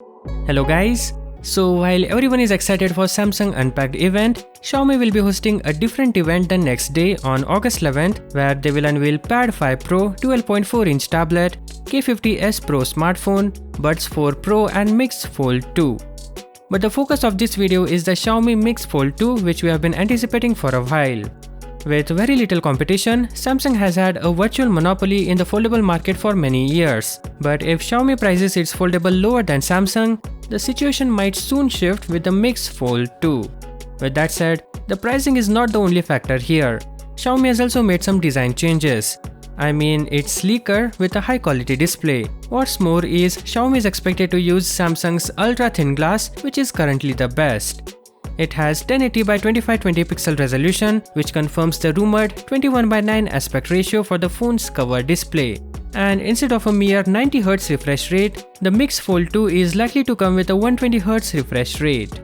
Hello guys! So while everyone is excited for Samsung Unpacked event, Xiaomi will be hosting a different event the next day on August 11th where they will unveil Pad 5 Pro 12.4-inch tablet, K50s Pro smartphone, Buds 4 Pro and Mix Fold 2. But the focus of this video is the Xiaomi Mix Fold 2 which we have been anticipating for a while. With very little competition, Samsung has had a virtual monopoly in the foldable market for many years. But if Xiaomi prices its foldable lower than Samsung, the situation might soon shift with the Mix Fold 2. With that said, the pricing is not the only factor here. Xiaomi has also made some design changes. I mean, it's sleeker with a high quality display. What's more is, Xiaomi is expected to use Samsung's ultra thin glass, which is currently the best. It has 1080 by 2520 pixel resolution, which confirms the rumored 21:9 aspect ratio for the phone's cover display. And instead of a mere 90Hz refresh rate, the Mix Fold 2 is likely to come with a 120Hz refresh rate.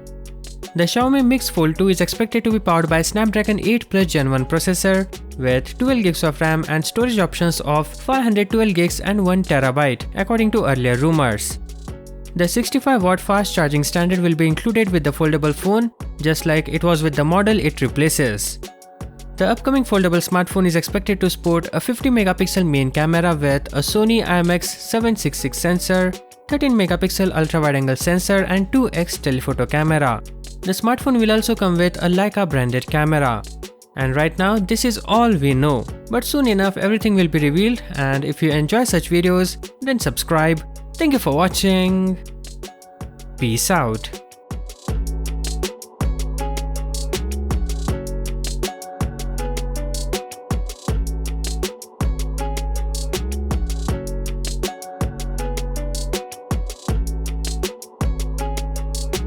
The Xiaomi Mix Fold 2 is expected to be powered by Snapdragon 8 Plus Gen 1 processor with 12GB of RAM and storage options of 512GB and 1TB, according to earlier rumors. The 65W fast charging standard will be included with the foldable phone, just like it was with the model it replaces. The upcoming foldable smartphone is expected to sport a 50MP main camera with a Sony IMX766 sensor, 13MP ultra-wide-angle sensor and 2x telephoto camera. The smartphone will also come with a Leica branded camera. And right now, this is all we know. But soon enough, everything will be revealed, and if you enjoy such videos, then subscribe. Thank you for watching. Peace out.